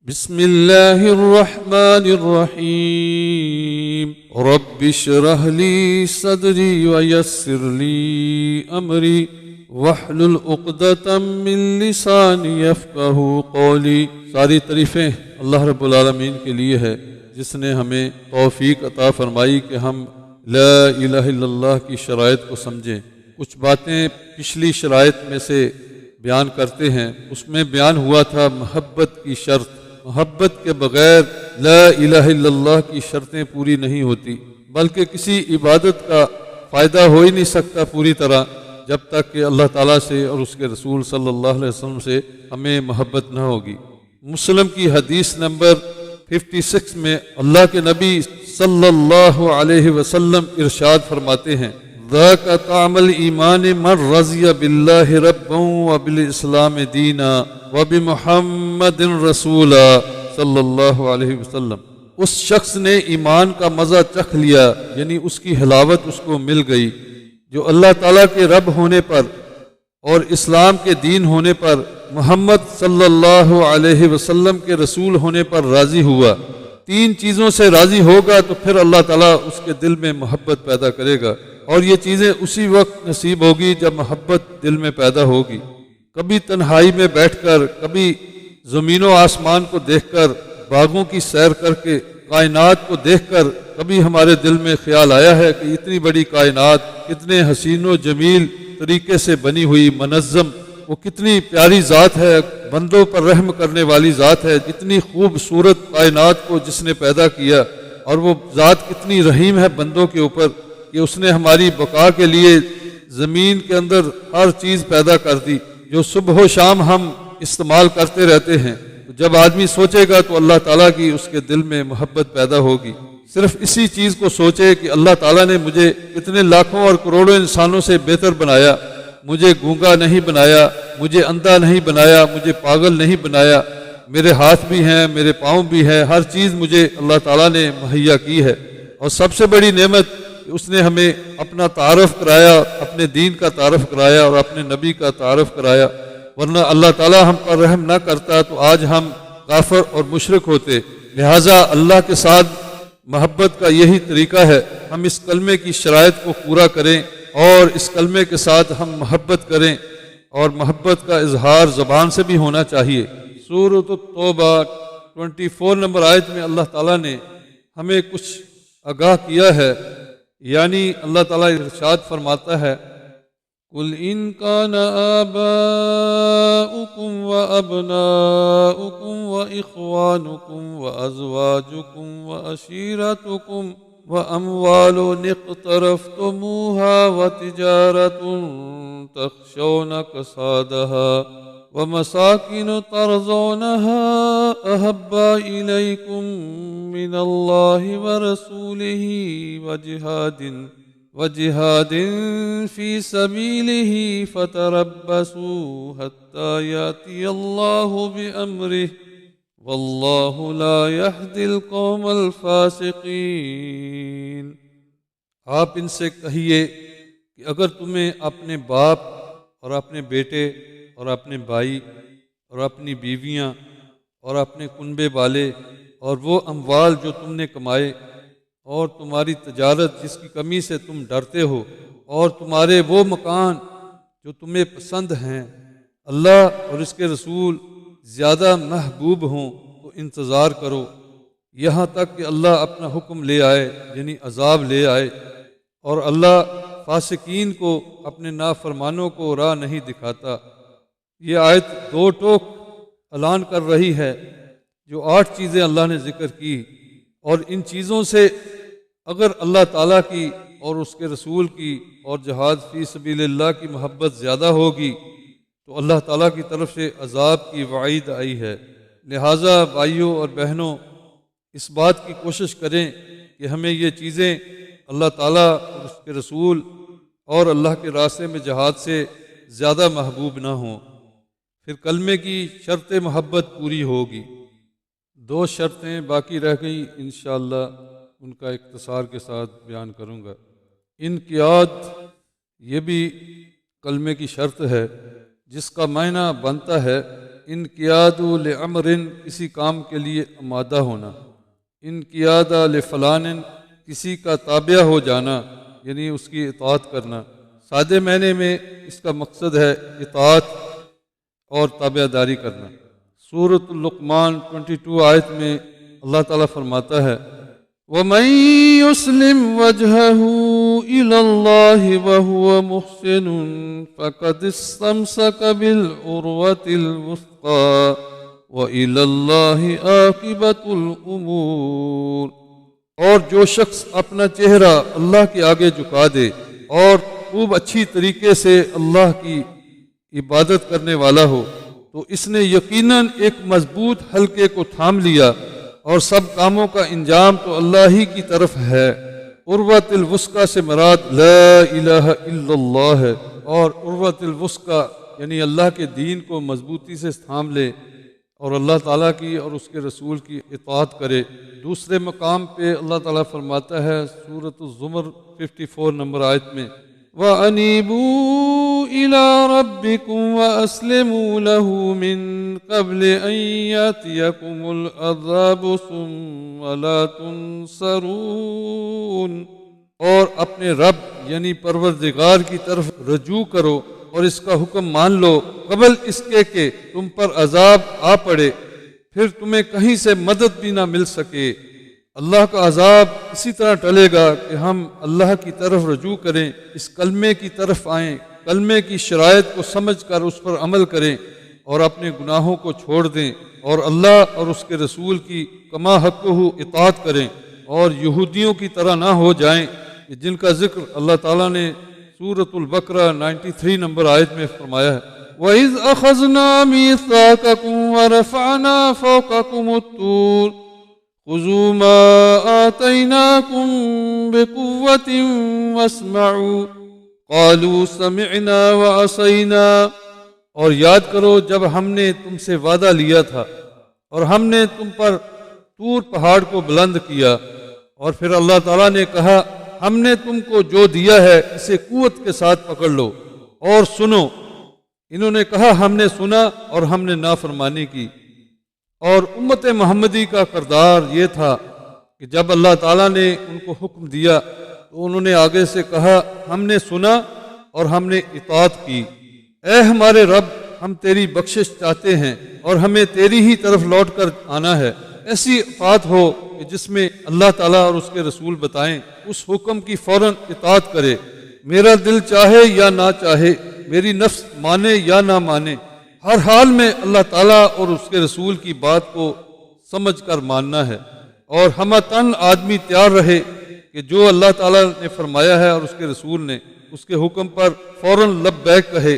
بسم اللہ الرحمن الرحیم رب اشرح لی صدری ویسر لی امری واحلل عقدۃ من لسانی یفقہوا قولی۔ ساری تعریفیں اللہ رب العالمین کے لیے ہے جس نے ہمیں توفیق عطا فرمائی کہ ہم لا الہ الا اللہ کی شرائط کو سمجھیں۔ کچھ باتیں پچھلی شرائط میں سے بیان کرتے ہیں، اس میں بیان ہوا تھا محبت کی شرط۔ محبت کے بغیر لا الہ الا اللہ کی شرطیں پوری نہیں ہوتی، بلکہ کسی عبادت کا فائدہ ہو ہی نہیں سکتا پوری طرح جب تک کہ اللہ تعالیٰ سے اور اس کے رسول صلی اللہ علیہ وسلم سے ہمیں محبت نہ ہوگی۔ مسلم کی حدیث نمبر 56 میں اللہ کے نبی صلی اللہ علیہ وسلم ارشاد فرماتے ہیں، ذاک طعم الایمان من رضی باللہ ربا وبالاسلام دینا وبمحمد رسولا صلی اللہ علیہ وسلم۔ اس شخص نے ایمان کا مزہ چکھ لیا، یعنی اس کی حلاوت اس کو مل گئی، جو اللہ تعالیٰ کے رب ہونے پر اور اسلام کے دین ہونے پر، محمد صلی اللہ علیہ وسلم کے رسول ہونے پر راضی ہوا۔ تین چیزوں سے راضی ہوگا تو پھر اللہ تعالیٰ اس کے دل میں محبت پیدا کرے گا، اور یہ چیزیں اسی وقت نصیب ہوگی جب محبت دل میں پیدا ہوگی۔ کبھی تنہائی میں بیٹھ کر، کبھی زمین و آسمان کو دیکھ کر، باغوں کی سیر کر کے، کائنات کو دیکھ کر کبھی ہمارے دل میں خیال آیا ہے کہ اتنی بڑی کائنات کتنے حسین و جمیل طریقے سے بنی ہوئی، منظم، وہ کتنی پیاری ذات ہے، بندوں پر رحم کرنے والی ذات ہے، اتنی خوبصورت کائنات کو جس نے پیدا کیا، اور وہ ذات کتنی رحیم ہے بندوں کے اوپر کہ اس نے ہماری بقا کے لیے زمین کے اندر ہر چیز پیدا کر دی جو صبح و شام ہم استعمال کرتے رہتے ہیں۔ جب آدمی سوچے گا تو اللہ تعالیٰ کی اس کے دل میں محبت پیدا ہوگی۔ صرف اسی چیز کو سوچے کہ اللہ تعالیٰ نے مجھے کتنے لاکھوں اور کروڑوں انسانوں سے بہتر بنایا، مجھے گونگا نہیں بنایا، مجھے اندھا نہیں بنایا، مجھے پاگل نہیں بنایا، میرے ہاتھ بھی ہیں، میرے پاؤں بھی ہیں، ہر چیز مجھے اللہ تعالیٰ نے مہیا کی ہے۔ اور سب سے بڑی نعمت اس نے ہمیں اپنا تعارف کرایا، اپنے دین کا تعارف کرایا اور اپنے نبی کا تعارف کرایا، ورنہ اللہ تعالیٰ ہم پر رحم نہ کرتا تو آج ہم کافر اور مشرک ہوتے۔ لہٰذا اللہ کے ساتھ محبت کا یہی طریقہ ہے، ہم اس کلمے کی شرائط کو پورا کریں اور اس کلمے کے ساتھ ہم محبت کریں، اور محبت کا اظہار زبان سے بھی ہونا چاہیے۔ سورۃ التوبہ 24 نمبر آیت میں اللہ تعالیٰ نے ہمیں کچھ آگاہ کیا ہے، یعنی اللہ تعالیٰ ارشاد فرماتا ہے، قُلْ إِنْ كَانَ آبَاؤُكُمْ وَأَبْنَاؤُكُمْ وَإِخْوَانُكُمْ وَأَزْوَاجُكُمْ وَعَشِيرَتُكُمْ وَأَمْوَالٌ اقْتَرَفْتُمُوهَا وَتِجَارَةٌ تَخْشَوْنَ كَسَادَهَا وَمَسَاكِنُ تَرْضَوْنَهَا أَحَبَّ إِلَيْكُمْ مِنَ اللَّهِ وَرَسُولِهِ وجهاد في سبيله فتربصوا حتى يأتي الله بأمره والله لا يهدي القوم الفاسقين۔ آپ ان سے کہیے کہ اگر تمہیں اپنے باپ اور اپنے بیٹے اور اپنے بھائی اور اپنی بیویاں اور اپنے کنبے والے اور وہ اموال جو تم نے کمائے اور تمہاری تجارت جس کی کمی سے تم ڈرتے ہو اور تمہارے وہ مکان جو تمہیں پسند ہیں، اللہ اور اس کے رسول زیادہ محبوب ہوں تو انتظار کرو یہاں تک کہ اللہ اپنا حکم لے آئے، یعنی عذاب لے آئے، اور اللہ فاسقین کو، اپنے نافرمانوں کو راہ نہیں دکھاتا۔ یہ آیت دو ٹوک اعلان کر رہی ہے، جو 8 چیزیں اللہ نے ذکر کی، اور ان چیزوں سے اگر اللہ تعالیٰ کی اور اس کے رسول کی اور جہاد فی سبیل اللہ کی محبت زیادہ ہوگی تو اللہ تعالیٰ کی طرف سے عذاب کی وعید آئی ہے۔ لہٰذا بھائیوں اور بہنوں، اس بات کی کوشش کریں کہ ہمیں یہ چیزیں اللہ تعالیٰ اور اس کے رسول اور اللہ کے راستے میں جہاد سے زیادہ محبوب نہ ہوں، پھر کلمے کی شرط محبت پوری ہوگی۔ 2 شرطیں باقی رہ گئیں، انشاءاللہ ان کا اختصار کے ساتھ بیان کروں گا۔ انقیاد یہ بھی کلمے کی شرط ہے، جس کا معنی بنتا ہے انقیاد لامر کسی کام کے لیے آمادہ ہونا، انقیاد لفلان کسی کا تابع ہو جانا یعنی اس کی اطاعت کرنا۔ سادے معنی میں اس کا مقصد ہے اطاعت اور تابع داری کرنا۔ سورۃ لقمان 22 آیت میں اللہ تعالیٰ فرماتا ہے وَمَن يُسْلِمْ وَجْهَهُ إِلَى اللَّهِ وَهُوَ مُحْسِنٌ فَقَدِ اسْتَمْسَكَ بِالْعُرْوَةِ الْوُثْقَىٰ وَإِلَى اللَّهِ عَاقِبَةُ الْأُمُورِ، اور جو شخص اپنا چہرہ اللہ کے آگے جھکا دے اور خوب اچھی طریقے سے اللہ کی عبادت کرنے والا ہو تو اس نے یقیناً ایک مضبوط حلقے کو تھام لیا، اور سب کاموں کا انجام تو اللہ ہی کی طرف ہے۔ عروۃ الوثقیٰ سے مراد لا الہ الا اللہ ہے، اور عروۃ الوثقیٰ یعنی اللہ کے دین کو مضبوطی سے تھام لے اور اللہ تعالیٰ کی اور اس کے رسول کی اطاعت کرے۔ دوسرے مقام پہ اللہ تعالیٰ فرماتا ہے سورۃ الزمر 54 نمبر آیت میں وَأَنِيبُوا إِلَىٰ رَبِّكُمْ وَأَسْلِمُوا لَهُ مِن قَبْلِ أَن يَأْتِيَكُمُ الْعَذَابُ ثُمَّ لَا تُنصَرُونَ، اور اپنے رب یعنی پروردگار کی طرف رجوع کرو اور اس کا حکم مان لو قبل اس کے کہ تم پر عذاب آ پڑے، پھر تمہیں کہیں سے مدد بھی نہ مل سکے۔ اللہ کا عذاب اسی طرح ٹلے گا کہ ہم اللہ کی طرف رجوع کریں، اس کلمے کی طرف آئیں، کلمے کی شرائط کو سمجھ کر اس پر عمل کریں اور اپنے گناہوں کو چھوڑ دیں اور اللہ اور اس کے رسول کی کما حقہ اطاعت کریں، اور یہودیوں کی طرح نہ ہو جائیں جن کا ذکر اللہ تعالیٰ نے سورۃ البقرہ 93 نمبر آیت میں فرمایا ہے وَإِذْ أَخَذْنَا مِيثَاقَكُمْ وَرَفَعْنَا فَوْقَكُمُ الطُّورَ خُذُوا مَا آتَيْنَاكُمْ بِقُوَّةٍ وَاسْمَعُوا قَالُوا سَمِعْنَا وَعَصَيْنَا، اور یاد کرو جب ہم نے تم سے وعدہ لیا تھا اور ہم نے تم پر طور پہاڑ کو بلند کیا، اور پھر اللہ تعالیٰ نے کہا ہم نے تم کو جو دیا ہے اسے قوت کے ساتھ پکڑ لو اور سنو۔ انہوں نے کہا ہم نے سنا اور ہم نے نافرمانی کی۔ اور امت محمدی کا کردار یہ تھا کہ جب اللہ تعالیٰ نے ان کو حکم دیا تو انہوں نے آگے سے کہا ہم نے سنا اور ہم نے اطاعت کی۔ اے ہمارے رب، ہم تیری بخشش چاہتے ہیں اور ہمیں تیری ہی طرف لوٹ کر آنا ہے۔ ایسی اطاعت ہو کہ جس میں اللہ تعالیٰ اور اس کے رسول بتائیں، اس حکم کی فوراً اطاعت کرے، میرا دل چاہے یا نہ چاہے، میری نفس مانے یا نہ مانے، ہر حال میں اللہ تعالیٰ اور اس کے رسول کی بات کو سمجھ کر ماننا ہے، اور ہمہ تن آدمی تیار رہے کہ جو اللہ تعالیٰ نے فرمایا ہے اور اس کے رسول نے اس کے حکم پر فوراً لبیک کہے۔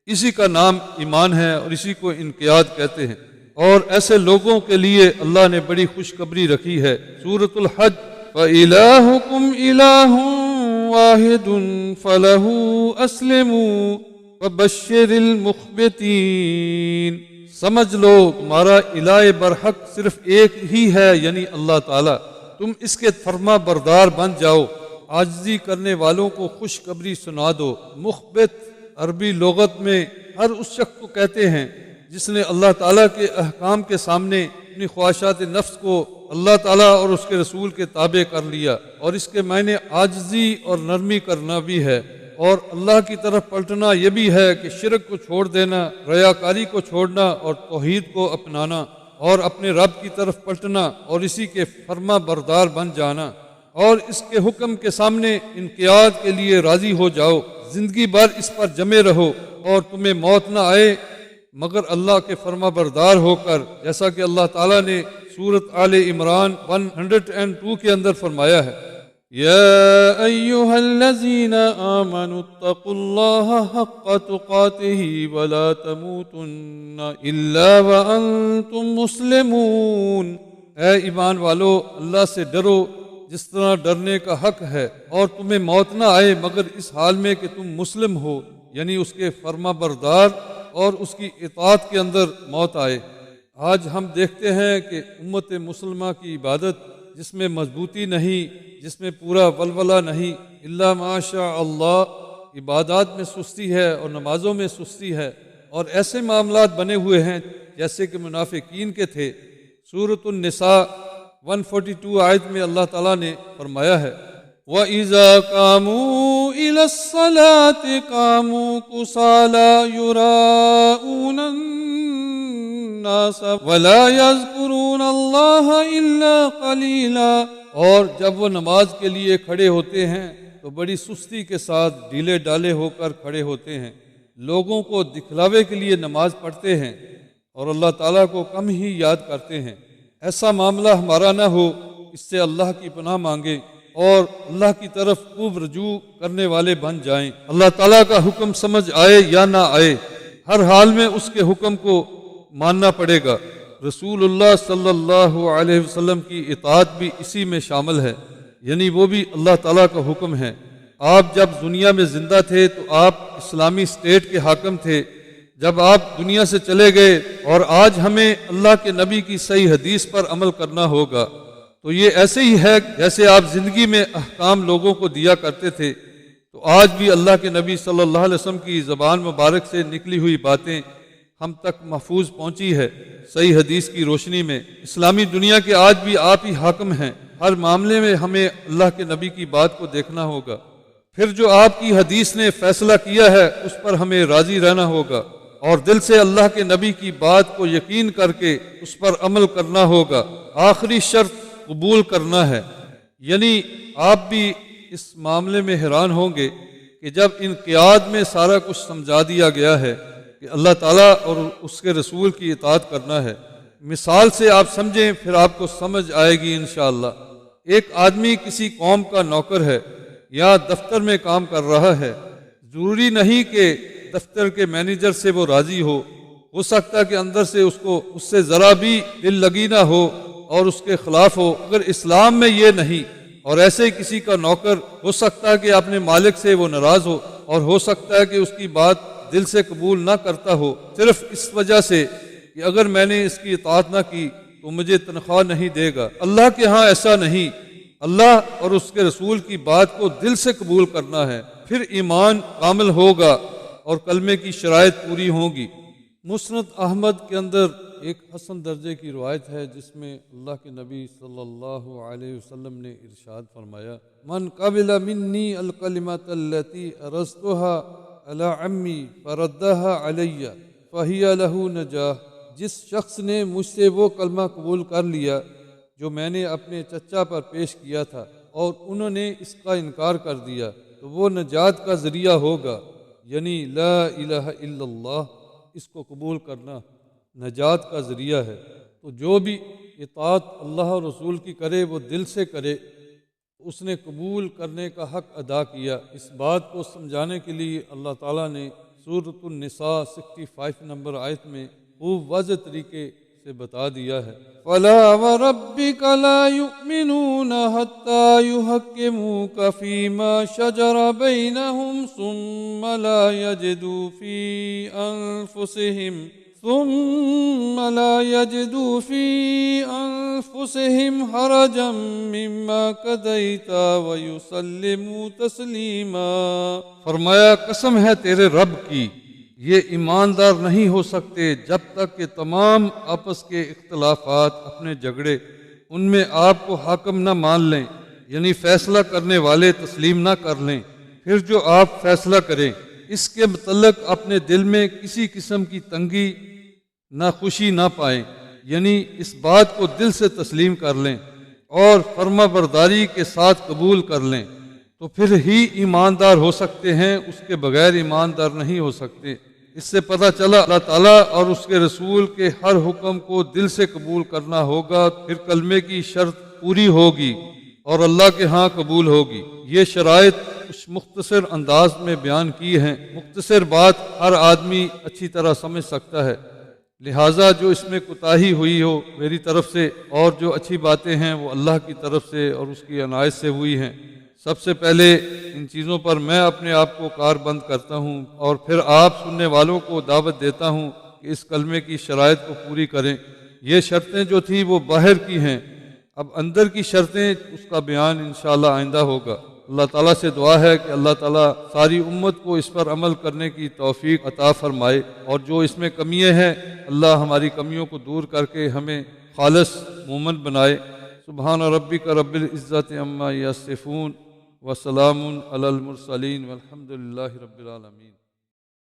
اسی کا نام ایمان ہے اور اسی کو انقیاد کہتے ہیں، اور ایسے لوگوں کے لیے اللہ نے بڑی خوشخبری رکھی ہے۔ سورۃ الحج فَإِلَٰهُكُمْ إِلَٰهٌ وَاحِدٌ فَلَهُ أَسْلِمُوا وَبَشِّرِ الْمُخْبِتِينَ، سمجھ لو تمہارا الہ برحق صرف ایک ہی ہے یعنی اللہ تعالیٰ، تم اس کے فرما بردار بن جاؤ، عاجزی کرنے والوں کو خوشخبری سنا دو۔ مخبت عربی لغت میں ہر اس شخص کو کہتے ہیں جس نے اللہ تعالیٰ کے احکام کے سامنے اپنی خواہشات نفس کو اللہ تعالیٰ اور اس کے رسول کے تابع کر لیا، اور اس کے معنی عاجزی اور نرمی کرنا بھی ہے، اور اللہ کی طرف پلٹنا یہ بھی ہے کہ شرک کو چھوڑ دینا، ریاکاری کو چھوڑنا اور توحید کو اپنانا، اور اپنے رب کی طرف پلٹنا اور اسی کے فرما بردار بن جانا، اور اس کے حکم کے سامنے انقیاد کے لیے راضی ہو جاؤ، زندگی بھر اس پر جمے رہو اور تمہیں موت نہ آئے مگر اللہ کے فرما بردار ہو کر، جیسا کہ اللہ تعالیٰ نے سورۃ آل عمران 102 کے اندر فرمایا ہے یا ایھا الذین آمنوا اتقوا اللہ حق تقاتہ ولا تموتن الا وانتم مسلمون، اے ایمان والو اللہ سے ڈرو جس طرح ڈرنے کا حق ہے، اور تمہیں موت نہ آئے مگر اس حال میں کہ تم مسلم ہو، یعنی اس کے فرما بردار اور اس کی اطاعت کے اندر موت آئے۔ آج ہم دیکھتے ہیں کہ امت مسلمہ کی عبادت جس میں مضبوطی نہیں، جس میں پورا ولولہ نہیں، الا ماشاء اللہ، عبادات میں سستی ہے اور نمازوں میں سستی ہے، اور ایسے معاملات بنے ہوئے ہیں جیسے کہ منافقین کے تھے۔ سورۃ النساء 142 آیت میں اللہ تعالیٰ نے فرمایا ہے وَإِذَا قَامُوا إِلَى الصَّلَاةِ قَامُوا كُسَالَىٰ يُرَاءُونَ النَّاسَ وَلَا يَذْكُرُونَ اللَّهَ إِلَّا قَلِيلًا، اور جب وہ نماز کے لیے کھڑے ہوتے ہیں تو بڑی سستی کے ساتھ ڈھیلے ڈالے ہو کر کھڑے ہوتے ہیں، لوگوں کو دکھلاوے کے لیے نماز پڑھتے ہیں اور اللہ تعالیٰ کو کم ہی یاد کرتے ہیں۔ ایسا معاملہ ہمارا نہ ہو، اس سے اللہ کی پناہ مانگیں اور اللہ کی طرف خوب رجوع کرنے والے بن جائیں۔ اللہ تعالیٰ کا حکم سمجھ آئے یا نہ آئے، ہر حال میں اس کے حکم کو ماننا پڑے گا۔ رسول اللہ صلی اللہ علیہ وسلم کی اطاعت بھی اسی میں شامل ہے، یعنی وہ بھی اللہ تعالیٰ کا حکم ہے۔ آپ جب دنیا میں زندہ تھے تو آپ اسلامی اسٹیٹ کے حاکم تھے، جب آپ دنیا سے چلے گئے اور آج ہمیں اللہ کے نبی کی صحیح حدیث پر عمل کرنا ہوگا، تو یہ ایسے ہی ہے جیسے آپ زندگی میں احکام لوگوں کو دیا کرتے تھے، تو آج بھی اللہ کے نبی صلی اللہ علیہ وسلم کی زبان مبارک سے نکلی ہوئی باتیں ہم تک محفوظ پہنچی ہے صحیح حدیث کی روشنی میں۔ اسلامی دنیا کے آج بھی آپ ہی حاکم ہیں، ہر معاملے میں ہمیں اللہ کے نبی کی بات کو دیکھنا ہوگا، پھر جو آپ کی حدیث نے فیصلہ کیا ہے اس پر ہمیں راضی رہنا ہوگا اور دل سے اللہ کے نبی کی بات کو یقین کر کے اس پر عمل کرنا ہوگا۔ آخری شرط قبول کرنا ہے، یعنی آپ بھی اس معاملے میں حیران ہوں گے کہ جب انقیاد میں سارا کچھ سمجھا دیا گیا ہے کہ اللہ تعالیٰ اور اس کے رسول کی اطاعت کرنا ہے، مثال سے آپ سمجھیں پھر آپ کو سمجھ آئے گی انشاءاللہ۔ ایک آدمی کسی قوم کا نوکر ہے یا دفتر میں کام کر رہا ہے، ضروری نہیں کہ دفتر کے مینیجر سے وہ راضی ہو سکتا ہے کہ اندر سے اس سے ذرا بھی دل لگی نہ ہو اور اس کے خلاف ہو، اگر اسلام میں یہ نہیں۔ اور ایسے ہی کسی کا نوکر ہو سکتا ہے کہ اپنے مالک سے وہ ناراض ہو اور ہو سکتا ہے کہ اس کی بات دل سے قبول نہ کرتا ہو، صرف اس وجہ سے کہ اگر میں نے اس کی اطاعت نہ کی تو مجھے تنخواہ نہیں دے گا۔ اللہ کے ہاں ایسا نہیں، اللہ اور اس کے رسول کی بات کو دل سے قبول کرنا ہے، پھر ایمان کامل ہوگا اور کلمے کی شرائط پوری ہوں گی۔ مسند احمد کے اندر ایک حسن درجے کی روایت ہے جس میں اللہ کے نبی صلی اللہ علیہ وسلم نے ارشاد فرمایا من قبل منی الکلمۃ التی ارسطها علی عمی فردها علی فہی لہ نجاح، جس شخص نے مجھ سے وہ کلمہ قبول کر لیا جو میں نے اپنے چچا پر پیش کیا تھا اور انہوں نے اس کا انکار کر دیا تو وہ نجات کا ذریعہ ہوگا، یعنی لا الہ الا اللہ، اس کو قبول کرنا نجات کا ذریعہ ہے۔ تو جو بھی اطاعت اللہ اور رسول کی کرے وہ دل سے کرے، اس نے قبول کرنے کا حق ادا کیا۔ اس بات کو سمجھانے کے لیے اللہ تعالیٰ نے سورۃ النساء 65 نمبر آیت میں خوب واضح طریقے سے بتا دیا ہے فَلَا وَرَبِّكَ لَا يُؤْمِنُونَ حَتَّى يُحَكِّمُوكَ فِي مَا شَجَرَ بَيْنَهُمْ ثُمَّ لَا يَجِدُوا فِي أَنفُسِهِمْ حَرَجًا مِّمَّا قَضَيْتَ وَيُسَلِّمُوا تَسْلِيمًا۔ فرمایا قسم ہے تیرے رب کی، یہ ایماندار نہیں ہو سکتے جب تک کہ تمام آپس کے اختلافات، اپنے جھگڑے، ان میں آپ کو حاکم نہ مان لیں، یعنی فیصلہ کرنے والے تسلیم نہ کر لیں۔ پھر جو آپ فیصلہ کریں اس کے متعلق اپنے دل میں کسی قسم کی تنگی نہ خوشی نہ پائیں، یعنی اس بات کو دل سے تسلیم کر لیں اور فرما برداری کے ساتھ قبول کر لیں، تو پھر ہی ایماندار ہو سکتے ہیں، اس کے بغیر ایماندار نہیں ہو سکتے۔ اس سے پتہ چلا اللہ تعالیٰ اور اس کے رسول کے ہر حکم کو دل سے قبول کرنا ہوگا، پھر کلمے کی شرط پوری ہوگی اور اللہ کے ہاں قبول ہوگی۔ یہ شرائط کچھ مختصر انداز میں بیان کی ہیں، مختصر بات ہر آدمی اچھی طرح سمجھ سکتا ہے، لہٰذا جو اس میں کوتاہی ہوئی ہو میری طرف سے اور جو اچھی باتیں ہیں وہ اللہ کی طرف سے اور اس کی عنایت سے ہوئی ہیں۔ سب سے پہلے ان چیزوں پر میں اپنے آپ کو کاربند کرتا ہوں اور پھر آپ سننے والوں کو دعوت دیتا ہوں کہ اس کلمے کی شرائط کو پوری کریں۔ یہ شرطیں جو تھیں وہ باہر کی ہیں، اب اندر کی شرطیں اس کا بیان انشاءاللہ آئندہ ہوگا۔ اللہ تعالیٰ سے دعا ہے کہ اللہ تعالیٰ ساری امت کو اس پر عمل کرنے کی توفیق عطا فرمائے، اور جو اس میں کمیاں ہیں اللہ ہماری کمیوں کو دور کر کے ہمیں خالص مومن بنائے۔ سبحان ربک رب العزت عما یصفون وسلام علی المرسلین والحمد للہ رب العالمین۔